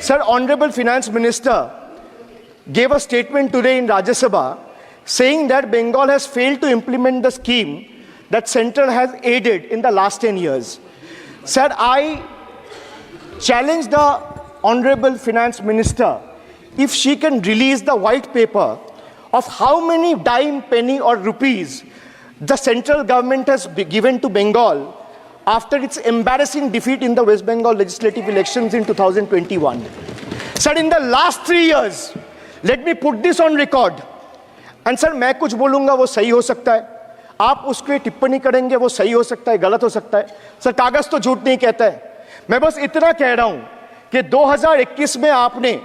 Sir, Honorable Finance Minister gave a statement today in Rajya Sabha saying that Bengal has failed to implement the scheme that Central has aided in the last 10 years. Sir, I challenge the Honorable Finance Minister if she can release the white paper of how many dime, penny or rupees the central government has given to Bengal after its embarrassing defeat in the West Bengal legislative elections in 2021. Sir, in the last 3 years, let me put this on record. And sir, मैं कुछ बोलूँगा वो सही हो सकता है, आप उसके टिप्पणी करेंगे वो सही हो सकता है, गलत हो सकता है. सर, कागज तो झूठ नहीं कहता है. मैं बस इतना कह रहा हूँ कि 2021 में आपने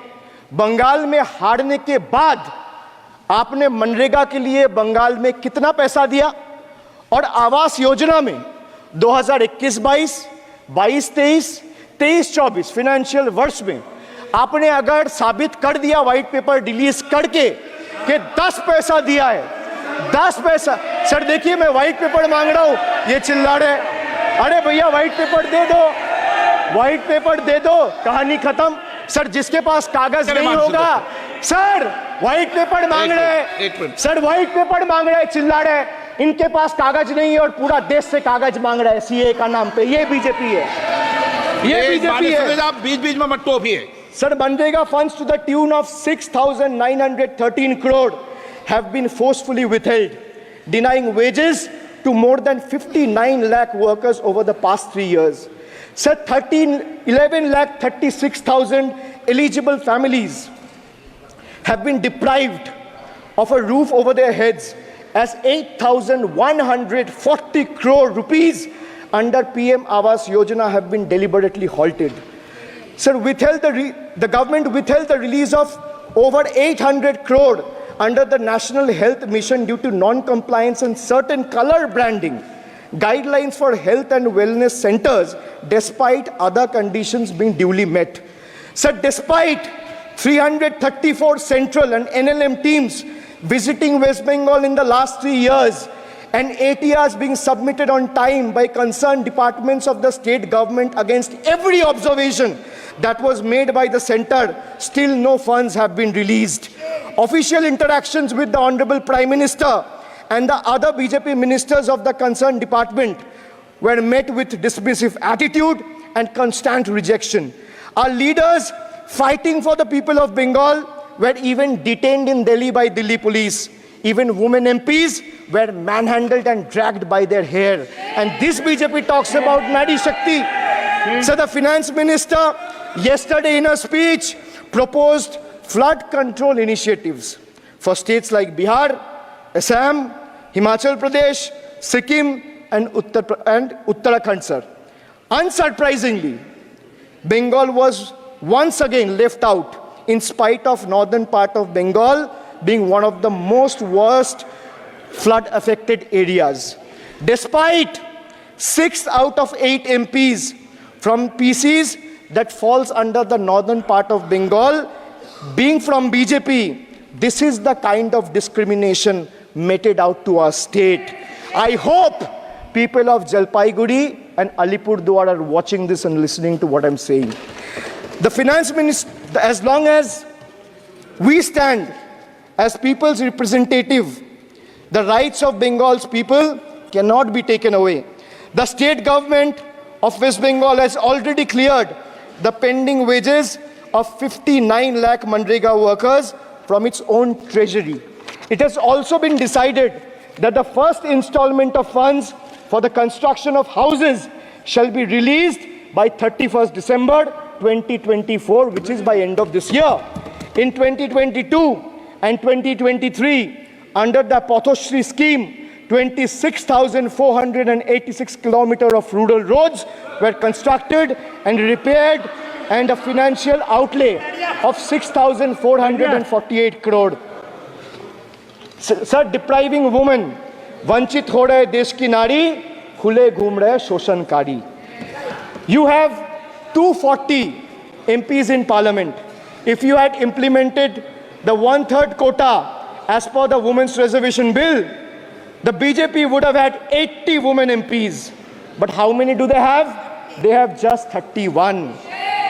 बंगाल में हारने के बाद आपने मनरेगा के लिए बंगाल में कितना पैसा दिया, और आवास योजना में 2021-22, 22-23, 23-24 फाइनेंशियल वर्ष में आपने अगर साबित कर दिया व्हाइट पेपर रिलीज करके कि 10 पैसा दिया है, 10 पैसा. सर देखिए, मैं व्हाइट पेपर मांग रहा हूं, ये चिल्ला रहे. अरे भैया व्हाइट पेपर दे दो, व्हाइट पेपर दे दो, कहानी खत्म. सर जिसके पास कागज नहीं होगा, सर व्हाइट पेपर मांग रहे हैं, सर व्हाइट पेपर मांग रहे हैं, चिल्ला रहे हैं. इनके पास कागज नहीं है और पूरा देश से कागज मांग रहा है सीए का नाम पे. ये बीजेपी है, ये बीजेपी है. आप बीच बीच में मत टोपिए. Sir, Manrega funds to the tune of 6,913 crore have been forcefully withheld, denying wages to more than 59 lakh workers over the past 3 years. Sir, 11 lakh 36,000 eligible families have been deprived of a roof over their heads as 8,140 crore rupees under PM Awas Yojana have been deliberately halted. Sir, the government withheld the release of over 800 crore under the National Health Mission due to non-compliance and certain color branding guidelines for health and wellness centers, despite other conditions being duly met. Sir, despite 334 central and NLM teams visiting West Bengal in the last 3 years, and ATRs being submitted on time by concerned departments of the state government against every observation that was made by the center, still no funds have been released. Official interactions with the Honorable Prime Minister and the other BJP ministers of the concerned department were met with dismissive attitude and constant rejection. Our leaders fighting for the people of Bengal were even detained in Delhi by Delhi police. Even women MPs were manhandled and dragged by their hair. And this BJP talks about Nari Shakti. So the finance minister yesterday in a speech proposed flood control initiatives for states like Bihar, Assam, Himachal Pradesh, Sikkim and Uttarakhand, sir. Unsurprisingly, Bengal was once again left out in spite of northern part of Bengal being one of the most worst flood affected areas. Despite 6 out of 8 MPs from PCs that falls under the northern part of Bengal being from BJP, this is the kind of discrimination meted out to our state. I hope people of Jalpaiguri and Alipurduar are watching this and listening to what I'm saying. The finance minister, as long as we stand as people's representative, the rights of Bengal's people cannot be taken away. The state government of West Bengal has already cleared the pending wages of 59 lakh Manrega workers from its own treasury. It has also been decided that the first installment of funds for the construction of houses shall be released by 31st December 2024, which is by end of this year. In 2022 and 2023, under the Pathoshri scheme, 26,486 kilometers of rural roads were constructed and repaired, and a financial outlay of 6,448 crore. Sir, depriving women, vanchit ho rahe desh ki nari, khule ghum rahe shoshanकारी. You have 240 MPs in parliament. If you had implemented the 1/3 quota as per the Women's Reservation Bill, the BJP would have had 80 women MPs. But how many do they have? They have just 31.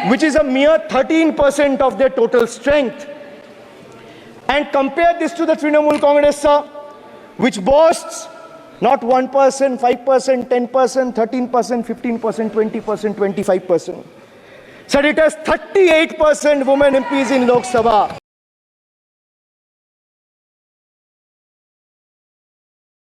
which is a mere 13% of their total strength. And compare this to the Trinamool Congress, sir, which boasts not 1%, 5%, 10%, 13%, 15%, 20%, 25%. Sir, it has 38% women MPs in Lok Sabha.